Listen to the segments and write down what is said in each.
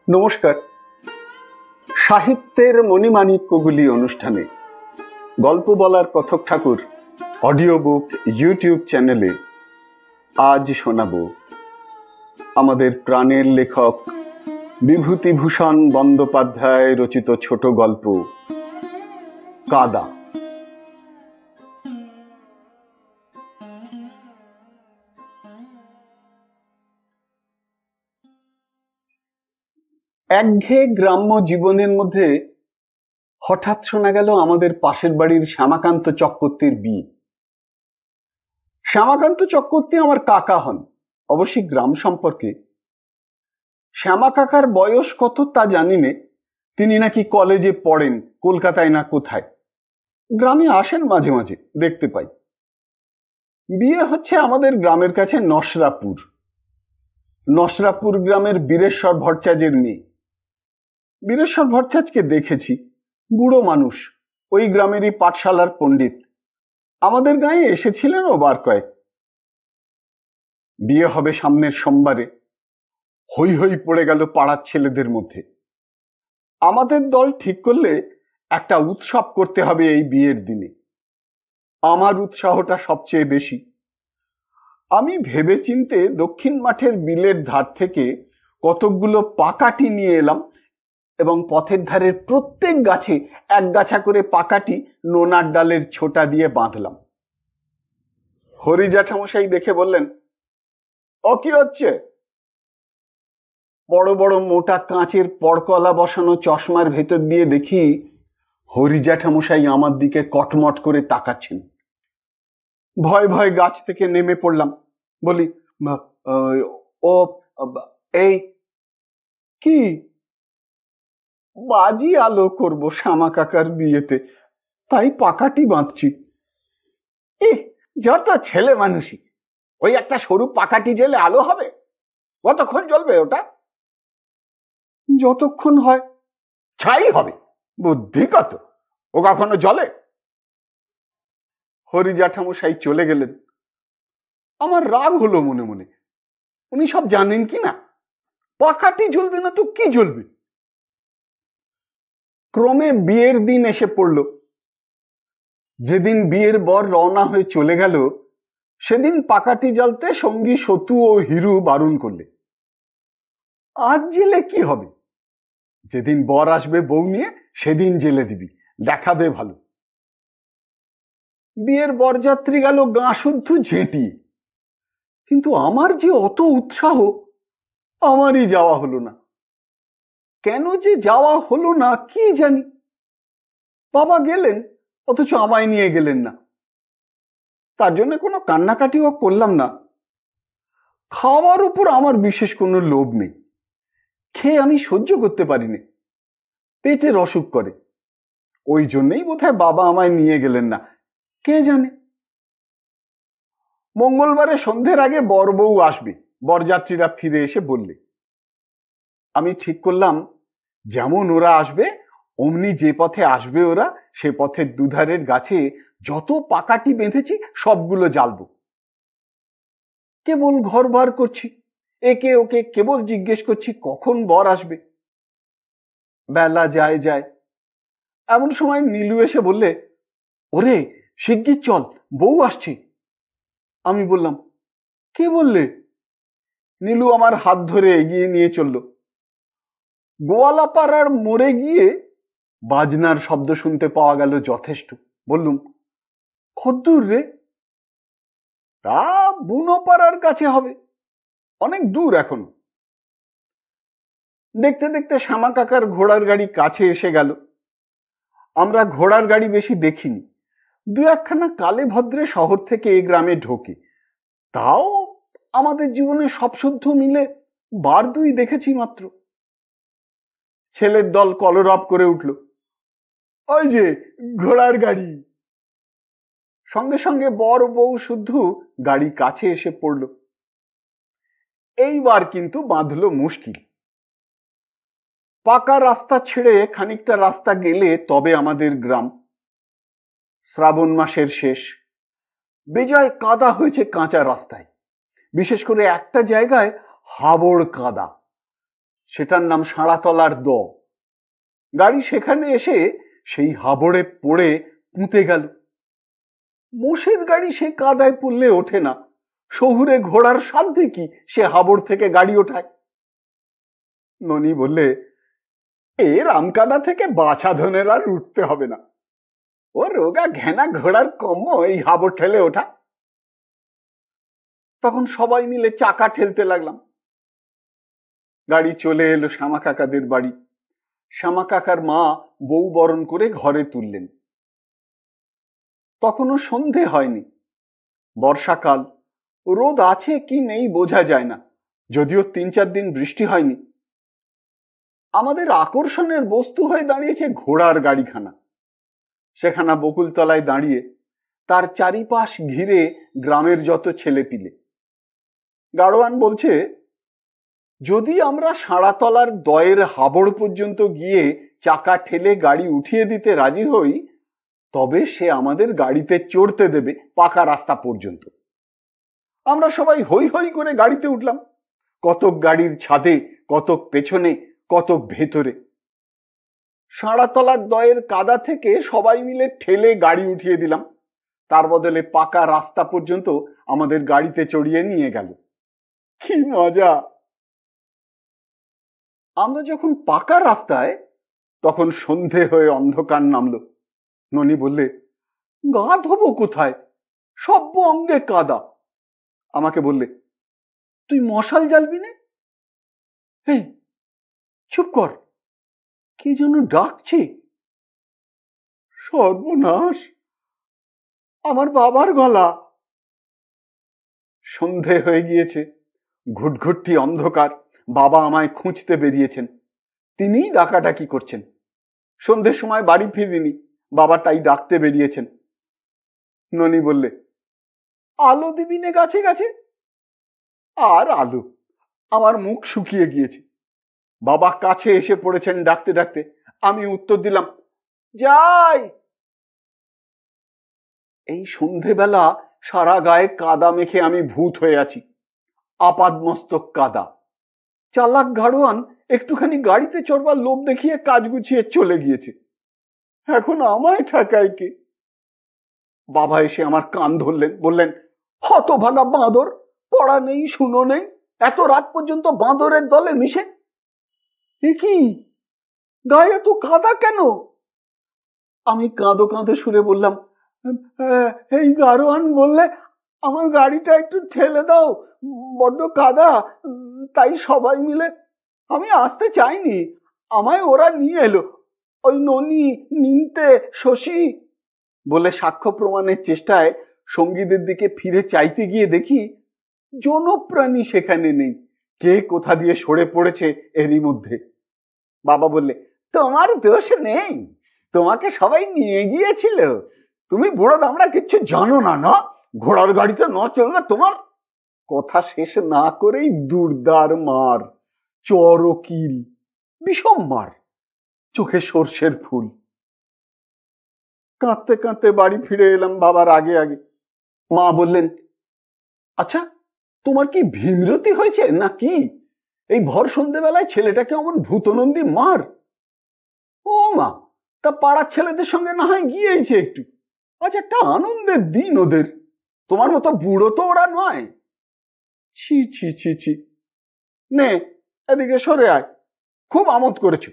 নমস্কার। সাহিত্যের মণিমাণিক্যগুলি অনুষ্ঠানে গল্প বলার কথক ঠাকুর অডিও বুক ইউটিউব চ্যানেলে আজ শোনাব আমাদের প্রাণের লেখক বিভূতিভূষণ বন্দ্যোপাধ্যায় রচিত ছোট গল্প কাদা। একঘেয়ে গ্রাম্য জীবনের মধ্যে হঠাৎ শোনা গেল আমাদের পাশের বাড়ির শ্যামাকান্ত চক্রবর্তীর বিয়ে। শ্যামাকান্ত চক্রবর্তী আমার কাকা হন, অবশ্যই গ্রাম সম্পর্কে। শ্যামা কাকার বয়স কত তা জানি নে, তিনি নাকি কলেজে পড়েন, কলকাতায় না কোথায়। গ্রামে আসেন মাঝে মাঝে, দেখতে পাই। বিয়ে হচ্ছে আমাদের গ্রামের কাছে নসরাপুর গ্রামের বীরেশ্বর ভট্টাচার্যের মেয়ে। বীরেশ্বর ভট্টাচার্যকে দেখেছি, বুড়ো মানুষ, ওই গ্রামেরই পাঠশালার পণ্ডিত। আমাদের গাঁয়ে এসেছিলেন ও বার কয়েক। বিয়ে হবে সামনের সোমবারে। হই হই পড়ে গেল পাড়ার ছেলেদের মধ্যে। আমাদের দল ঠিক করলে একটা উৎসব করতে হবে এই বিয়ের দিনে। আমার উৎসাহটা সবচেয়ে বেশি। আমি ভেবেচিন্তে দক্ষিণ মাঠের বিলের ধার থেকে কতকগুলো পাকাটি নিয়ে এলাম এবং পথের ধারের প্রত্যেক গাছে এক গাছা করে পাকাটি নোনার ডালের ছোটা দিয়ে বাঁধলাম। হরি জ্যাঠামশাই দেখে বললেন, ও কি হচ্ছে? বড় বড় মোটা কাঁচের পড়কলা বসানো চশমার ভেতর দিয়ে দেখি হরি জ্যাঠামশাই আমার দিকে কটমট করে তাকাচ্ছেন। ভয় ভয় গাছ থেকে নেমে পড়লাম। বলি, ও এই কি? বাজি আলো করবো শ্যামা কাকার বিয়েতে, তাই পাকাটি বাঁধছি। যত ছেলে মানুষই, ওই একটা সরু পাকাটি জেলে আলো হবে? কতক্ষণ জ্বলবে ওটা? যতক্ষণ হয়। ছাই হবে, বুদ্ধি কত, ও কখনো জ্বলে? হরি জ্যাঠামশাই চলে গেলেন। আমার রাগ হলো মনে মনে। উনি সব জানেন কি না? পাকাটি জ্বলবে না তো কি জ্বলবে? ক্রমে বিয়ের দিন এসে পড়ল। যেদিন বিয়ের বর রওনা হয়ে চলে গেল, সেদিন পাকাটি জ্বালতে সঙ্গী সতু ও হিরু বারণ করলে। আজ জেলে কি হবে? যেদিন বর আসবে বউ নিয়ে, সেদিন জেলে দিবি, দেখাবে ভালো। বিয়ের বরযাত্রী গেল গাঁ শুদ্ধ ঝেঁটিয়ে, কিন্তু আমার যে অত উৎসাহ, আমারই যাওয়া হলো না। কেন যে যাওয়া হলো না কি জানি। বাবা গেলেন, অথচ আমায় নিয়ে গেলেন না। তার জন্য কোনো কান্নাকাটিও করলাম না। খাওয়ার উপর আমার বিশেষ কোনো লোভ নেই। খেয়ে আমি সহ্য করতে পারি না, পেটের অসুখ করে। ওই জন্যই বোধহয় বাবা আমায় নিয়ে গেলেন না, কে জানে। মঙ্গলবারে সন্ধ্যের আগে বর বউ আসবে, বরযাত্রীরা ফিরে এসে বললে। আমি ঠিক করলাম, যেমন ওরা আসবে অমনি যে পথে আসবে ওরা, সে পথের দুধারের গাছে যত পাকাটি বেঁধেছি সবগুলো জ্বালবো। কেবল ঘর বার করছি, একে ওকে কেবল জিজ্ঞেস করছি কখন বর আসবে। বেলা যায় যায়, এমন সময় নীলু এসে বললে, ওরে শিগগির চল, বউ আসছে। আমি বললাম, কে বললে? নীলু আমার হাত ধরে এগিয়ে নিয়ে চলল। গোয়ালাপাড়ার মোড়ে গিয়ে বাজনার শব্দ শুনতে পাওয়া গেল যথেষ্ট। বললুম, কদ্দূর রে? তা বুনোপাড়ার কাছে হবে, অনেক দূর এখনো। দেখতে দেখতে শ্যামা কাকার ঘোড়ার গাড়ি কাছে এসে গেল। আমরা ঘোড়ার গাড়ি বেশি দেখিনি, দু একখানা কালে ভদ্রে শহর থেকে এই গ্রামে ঢোকে। তাও আমাদের জীবনে সব শুদ্ধ মিলে বার দুই দেখেছি মাত্র। ছেলের দল কলরব করে উঠল, ওই যে ঘোড়ার গাড়ি। সঙ্গে সঙ্গে বর বউ শুদ্ধ গাড়ি কাছে এসে পড়ল। এইবার কিন্তু বাঁধল মুশকিল। পাকা রাস্তা ছেড়ে খানিকটা রাস্তা গেলে তবে আমাদের গ্রাম। শ্রাবণ মাসের শেষ, বেজায় কাদা হয়েছে কাঁচা রাস্তায়। বিশেষ করে একটা জায়গায় হাবড় কাদা। সেটার নাম সাঁড়াতলার দ। গাড়ি সেখানে এসে সেই হাবড়ে পড়ে পুঁতে গেল। মোষের গাড়ি সে কাদায় পড়লে ওঠে না, শহুরে ঘোড়ার সাধ্যে কি সে হাবড় থেকে গাড়ি ওঠায়? ননি বললে, এর আমকাদা থেকে বাছা ধনের আর উঠতে হবে না, ও রোগা ঘেনা ঘোড়ার কম্য এই হাবড় ঠেলে ওঠা। তখন সবাই মিলে চাকা ঠেলতে লাগলাম। গাড়ি চলে এলো শ্যামা কাকাদের বাড়ি। শ্যামা কাকার মা বউ বরণ করে ঘরে তুললেন। তখনও সন্ধে হয়নি, বর্ষাকাল, রোদ আছে কি নেই বোঝা যায় না, যদিও 3-4 দিন বৃষ্টি হয়নি। আমাদের আকর্ষণের বস্তু হয়ে দাঁড়িয়েছে ঘোড়ার গাড়িখানা। সেখানা বকুলতলায় দাঁড়িয়ে, তার চারিপাশ ঘিরে গ্রামের যত ছেলেপিলে। গাড়োয়ান বলছে, যদি আমরা সাঁড়াতলার দয়ের হাবড় পর্যন্ত গিয়ে চাকা ঠেলে গাড়ি উঠিয়ে দিতে রাজি হই, তবে সে আমাদের গাড়িতে চড়তে দেবে পাকা রাস্তা পর্যন্ত। আমরা সবাই হই হই করে গাড়িতে উঠলাম, কতক গাড়ির ছাদে, কতক পেছনে, কতক ভেতরে। সাঁড়াতলার দয়ের কাদা থেকে সবাই মিলে ঠেলে গাড়ি উঠিয়ে দিলাম। তার বদলে পাকা রাস্তা পর্যন্ত আমাদের গাড়িতে চড়িয়ে নিয়ে গেল। কি মজা! আমরা যখন পাকা রাস্তায়, তখন সন্ধে হয়ে অন্ধকার নামলো। ননি বললে, গা ধোবো কোথায়, সব্য অঙ্গে কাদা। আমাকে বললে, তুই মশাল জ্বালবি না? এই চুপ কর, কি যেন ডাকছে। সর্বনাশ, আমার বাবার গলা। সন্ধে হয়ে গিয়েছে, ঘুটঘুটটি অন্ধকার। বাবা আমায় খুঁজতে বেরিয়েছেন, তিনিই ডাকাডাকি করছেন। সন্ধ্যের সময় বাড়ি ফিরিনি, বাবা তাই ডাকতে বেরিয়েছেন। ননি বললে, আলো দিবি নে গাছে গাছে? আর আলো, আমার মুখ শুকিয়ে গিয়েছে। বাবা কাছে এসে পড়েছেন ডাকতে ডাকতে। আমি উত্তর দিলাম, যাই। এই সন্ধেবেলা সারা গায়ে কাদা মেখে আমি ভূত হয়ে আছি, আপাদমস্তক কাদা। চালাক গাড়োয়ান একটুখানি গাড়িতে চড়বার লোভ দেখিয়ে কাজ গুছিয়ে চলে গিয়েছে। এখন আমায় ঠেকায় কে? বাবা এসে আমার কান ধরলেন, বললেন, হতভাগা বাঁদর, পড়া নেই শুনো নেই, এত রাত পর্যন্ত বাঁদরের দলে মিশে। এ কি, গায়ে এত কাদা কেন? আমি কাঁদো কাঁদো সুরে বললাম, এই গাড়োয়ান বললে আমার গাড়িটা একটু ঠেলে দাও, বড্ড কাদা, তাই সবাই মিলে। আমি আসতে চাইনি, আমায় ওরা নিয়ে এলো, ওই ননি, নিনতে, শশী। বলে সাক্ষ্য প্রমাণের চেষ্টায় সঙ্গীদের দিকে ফিরে চাইতে গিয়ে দেখি জনপ্রাণী সেখানে নেই, কে কোথা দিয়ে সরে পড়েছে এরই মধ্যে। বাবা বললে, তোমার দোষ নেই, তোমাকে সবাই নিয়ে গিয়েছিল, তুমি বুড়ো দামড়া কিচ্ছু জানো না, না ঘোড়ার গাড়িতে ন চলবে তোমার। কথা শেষ না করেই দুর্দার মার, চরকিল, বিষম মার, চোখে সর্ষের ফুল। কাঁদতে কাঁদতে বাড়ি ফিরে এলাম বাবার আগে আগে। মা বললেন, আচ্ছা তোমার কি ভীমরতি হয়েছে না কি? এই ভর সন্ধেবেলায় ছেলেটাকে অমন ভূতনন্দী মার। ও মা, তা পাড়ার ছেলেদের সঙ্গে না হয় গিয়েছে একটু, আচ্ছা একটা আনন্দের দিন ওদের, তোমার মতো বুড়ো তো ওরা নয়। ছি ছি ছি ছি, নে এদিকে সরে আয়, খুব আমোদ করেছ,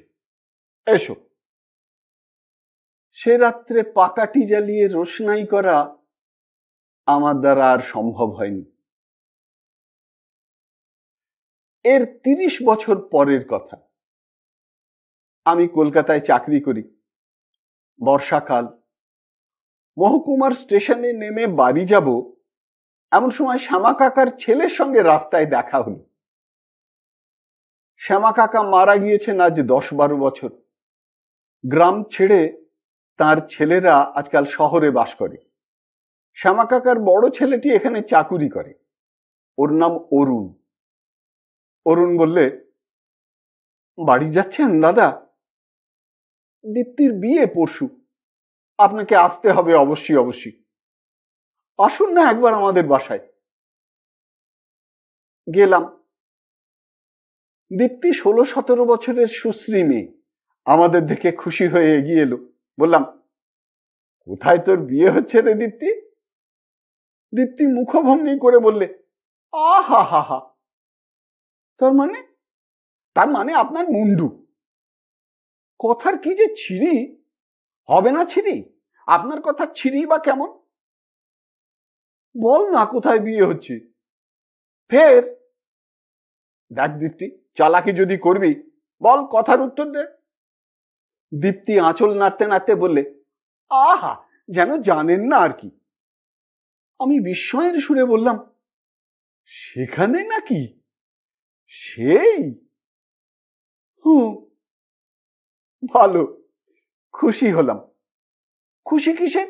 এসো। সে রাত্রে পাকাটি জ্বালিয়ে রোশনাই করা আমার দ্বারা আর সম্ভব হয়নি। এর 30 বছর পরের কথা। আমি কলকাতায় চাকরি করি। বর্ষাকাল, মহকুমার স্টেশনে নেমে বাড়ি যাব, এমন সময় শ্যামা কাকার ছেলের সঙ্গে রাস্তায় দেখা হলো। শ্যামা কাকা মারা গিয়েছেন আজ 10-12 বছর। গ্রাম ছেড়ে তার ছেলেরা আজকাল শহরে বাস করে। শ্যামা কাকার বড় ছেলেটি এখানে চাকুরি করে, ওর নাম অরুণ। অরুণ বললে, বাড়ি যাচ্ছেন দাদা? দীপ্তির বিয়ে পরশু, আপনাকে আসতে হবে অবশ্যই অবশ্যই, আসুন না একবার আমাদের বাসায়। গেলাম। দীপ্তি 16-17 বছরের সুশ্রী মেয়ে, আমাদের দেখে খুশি হয়ে এগিয়ে এলো। বললাম, কোথায় তোর বিয়ে হচ্ছে রে দীপ্তি? দীপ্তি মুখভঙ্গি করে বললে, আহা হা হা। তার মানে আপনার মুন্ডু। কথার কি যে ছিরি, হবে না ছিরি? আপনার কথা ছিরি বা কেমন? বল না কোথায় বিয়ে হচ্ছে? ফের দেখ দীপ্তি, চালাকি যদি করবি বল, কথার উত্তর দে। দীপ্তি আঁচল নাড়তে নাড়তে বললে, আহা, যেন জানেন না আর কি। আমি বিস্ময়ের সুরে বললাম, সেখানে নাকি? সেই? ভালো, খুশি হলাম। খুশি কিসে?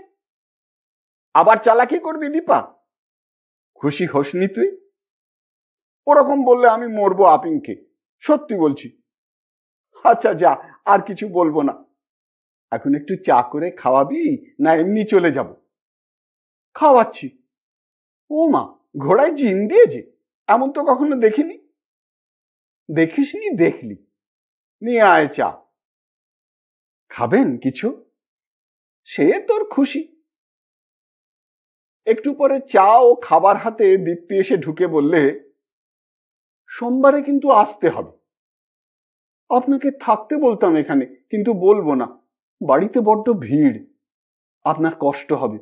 আবার চালাকি করবি দীপা? খুশি হোসনি তুই? ওরকম বললে আমি মরবো আপিংকে, সত্যি বলছি। আচ্ছা যা, আর কিছু বলবো না। এখন একটু চা করে খাওয়াবি না এমনি চলে যাব? খাওয়াচ্ছি। ও মা, ঘোড়ায় জিন দিয়েছে? এমন তো কখনো দেখিনি। দেখিসনি? দেখলি। নিয়ে আয় চা। খাবেন কিছু? সে তোর খুশি। একটু পরে চা ও খাবার হাতে দীপ্তি এসে ঢুকে বললে, সোমবারে কিন্তু আসতে হবে। আপনাকে থাকতে বলতাম এখানে, কিন্তু বলবো না, বাড়িতে বড্ড ভিড়, আপনার কষ্ট হবে।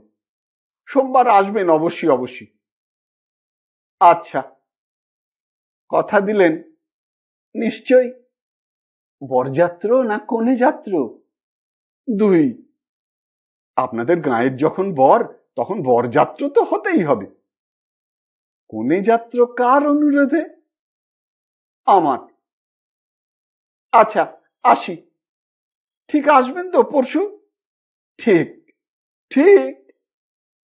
সোমবার আসবেন অবশ্যই অবশ্যই। আচ্ছা, কথা দিলেন? নিশ্চয়। বরযাত্র না কনে যাত্র? দুই। আপনাদের গাঁয়ের যখন বর, তখন বরযাত্র তো হতেই হবে। কনে যাত্র কার অনুরোধে? আমার। আচ্ছা, আসি। ঠিক আসবেন তো পরশু? ঠিক ঠিক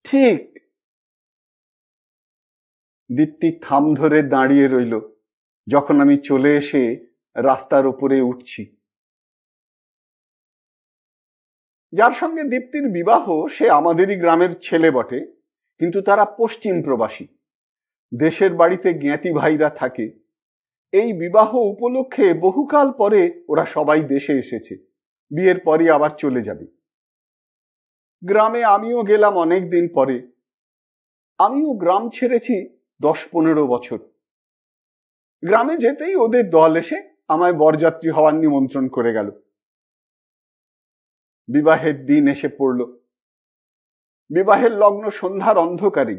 ঠিক। দীপ্তি থাম ধরে দাঁড়িয়ে রইল যখন আমি চলে এসে রাস্তার উপরে উঠছি। যার সঙ্গে দীপ্তির বিবাহ সে আমাদেরই গ্রামের ছেলে বটে, কিন্তু তারা পশ্চিম প্রবাসী। দেশের বাড়িতে জ্ঞাতি ভাইরা থাকে। এই বিবাহ উপলক্ষে বহুকাল পরে ওরা সবাই দেশে এসেছে। বিয়ের পরই আবার চলে যাবে। গ্রামে আমিও গেলাম অনেক দিন পরে। আমিও গ্রাম ছেড়েছি 10-15 বছর। গ্রামে যেতেই ওদের দল এসে আমায় বরযাত্রী হওয়ার নিমন্ত্রণ করে গেল। বিবাহের দিন এসে পড়ল। বিবাহের লগ্ন সন্ধ্যার অন্ধকারে।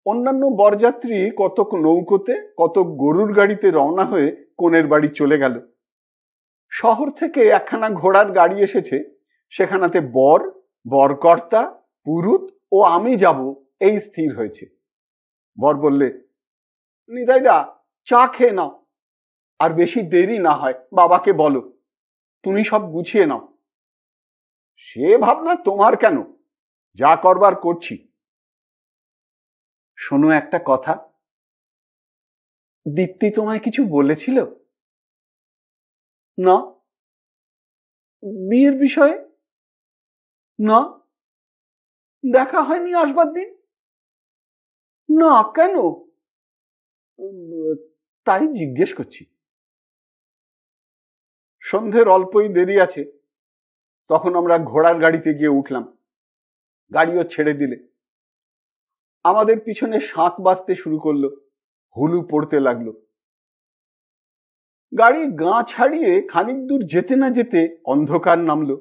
অন্যান্য বরযাত্রী কতক নৌকোতে, কতক গরুর গাড়িতে রওনা হয়ে কনের বাড়ি চলে গেল। শহর থেকে একখানা ঘোড়ার গাড়ি এসেছে, সেখানাতে বর, বরকর্তা, পুরুত ও আমি যাব এই স্থির হয়েছে। বর বললে, নিতাইদা, চা খেয়ে নাও, আর বেশি দেরি না হয় বাবাকে বলো, তুমি সব গুছিয়ে নাও। সে ভাবনা তোমার কেন, যা করবার করছি। শোনো একটা কথা, দীপ্তি তোমায় কিছু বলেছিল? না। বিয়ের বিষয়ে? না। দেখা হয়নি আসবার দিন? না। কেন? তাই জিজ্ঞেস করছি। সন্ধ্যের অল্পই দেরি আছে, তখন আমরা ঘোড়ার গাড়িতে গিয়ে উঠলাম। গাড়িও ছেড়ে দিলে। আমাদের পিছনে শাঁখ বাজতে শুরু করলো, হুলু পড়তে লাগলো। গাড়ি গাঁ ছাড়িয়ে খানিক দূর যেতে না যেতে অন্ধকার নামলো।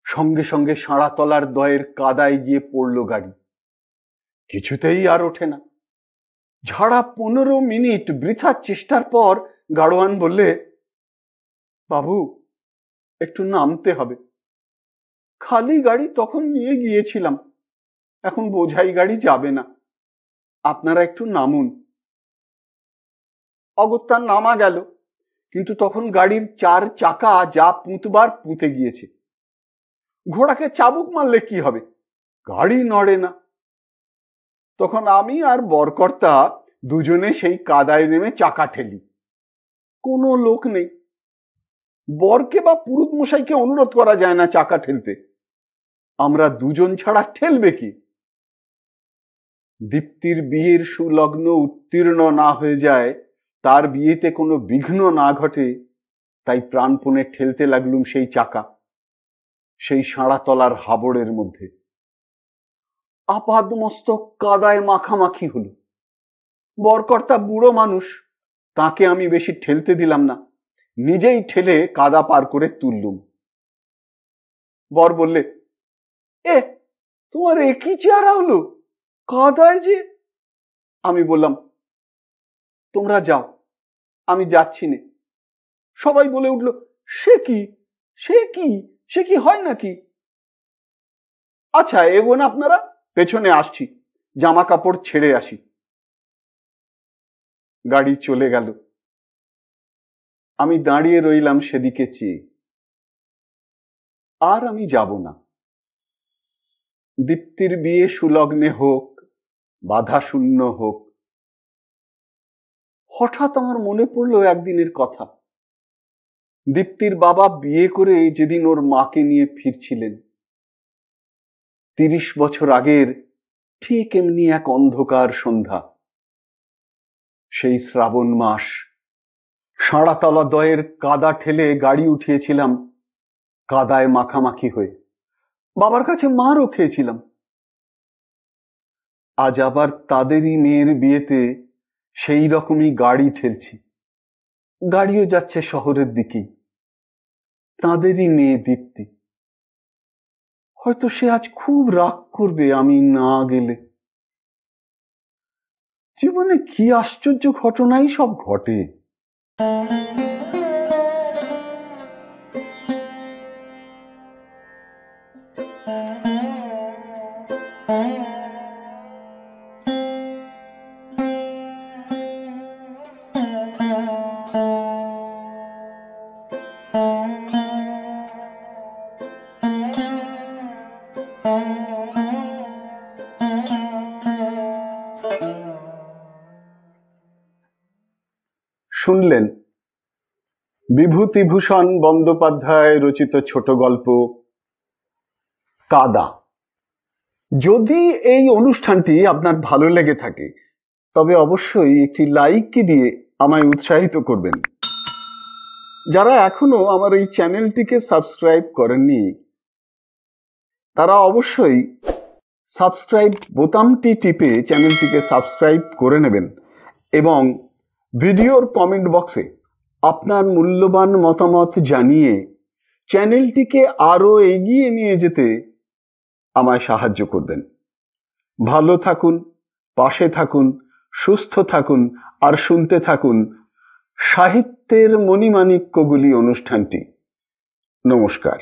সঙ্গে সঙ্গে সাঁড়াতলার দয়ের কাদায় গিয়ে পড়লো গাড়ি। কিছুতেই আর ওঠে না। ঝাড়া 15 মিনিট বৃথা চেষ্টার পর গাড়োয়ান বললে, বাবু, একটু নামতে হবে। খালি গাড়ি তখন নিয়ে গিয়েছিলাম, এখন বোঝাই গাড়ি যাবে না, আপনারা একটু নামুন। অগত্যা নামা গেল, কিন্তু তখন গাড়ির 4 চাকা যা পুঁতবার পুঁতে গিয়েছে। ঘোড়াকে চাবুক মারলে কি হবে, গাড়ি নড়ে না। তখন আমি আর বরকর্তা দুজনে সেই কাদায় নেমে চাকা ঠেলি। কোনো লোক নেই। বরকে বা পুরুত মশাইকে অনুরোধ করা যায় না চাকা ঠেলতে, আমরা দুজন ছাড়া ঠেলবে কি? দীপ্তির বিয়ের সুলগ্ন উত্তীর্ণ না হয়ে যায় তার বিয়েতে কোনো বিঘ্ন না ঘটে তাই প্রাণপণে ঠেলতে লাগলুম সেই চাকা, সেই সাঁড়াতলার হাবড়ের মধ্যে। আপাদমস্তক কাদায় মাখামাখি হলো। বরকর্তা বুড়ো মানুষ, তাকে আমি বেশি ঠেলতে দিলাম না, নিজেই ঠেলে কাদা পার করে তুললুম। বর বললে, এ তোমার একই চেহারা হলো, কাদায় যে। আমি বললাম, তোমরা যাও, আমি যাচ্ছি নে। সবাই বলে উঠল, সে কি, সে কি, সে কি হয় নাকি? আচ্ছা এগোন আপনারা, পেছনে আসছি, জামা কাপড় ছেড়ে আসি। গাড়ি চলে গেল। আমি দাঁড়িয়ে রইলাম সেদিকে চেয়ে। আর আমি যাব না। দীপ্তির বিয়ে সুলগ্নে হোক, বাধা শূন্য হোক। হঠাৎ আমার মনে পড়লো একদিনের কথা। দীপ্তির বাবা বিয়ে করে যেদিন ওর মাকে নিয়ে ফিরছিলেন, 30 বছর আগের ঠিক এমনি এক অন্ধকার সন্ধ্যা। সেই শ্রাবণ মাস, সাঁড়াতলা দয়ের কাদা ঠেলে গাড়ি উঠিয়েছিলাম, কাদায় মাখামাখি হয়ে। বাবার কাছে মারও খেয়েছিলাম। আজ আবার তাদেরই মেয়ের বিয়েতে সেই রকমই গাড়ি ঠেলছি। গাড়িও যাচ্ছে শহরের দিকেই। তাদেরই মেয়ে দীপ্তি। হয়তো সে আজ খুব রাগ করবে আমি না গেলে। জীবনে কি আশ্চর্য ঘটনাই সব ঘটে। শুনলেন বিভূতিভূষণ বন্দ্যোপাধ্যায় রচিত ছোট গল্প কাদা। যদি এই অনুষ্ঠানটি আপনার ভালো লেগে থাকে তবে অবশ্যই একটি লাইক দিয়ে আমায় উৎসাহিত করবেন। যারা এখনো আমার এই চ্যানেলটিকে সাবস্ক্রাইব করেননি তারা অবশ্যই সাবস্ক্রাইব বোতামটি টিপে চ্যানেলটিকে সাবস্ক্রাইব করে নেবেন এবং ভিডিওর কমেন্ট বক্সে আপনার মূল্যবান মতামত জানিয়ে চ্যানেলটিকে আরো এগিয়ে নিয়ে যেতে আমায় সাহায্য করবেন। ভালো থাকুন, পাশে থাকুন, সুস্থ থাকুন আর শুনতে থাকুন সাহিত্যের মণিমাণিক্যগুলি অনুষ্ঠানটি। নমস্কার।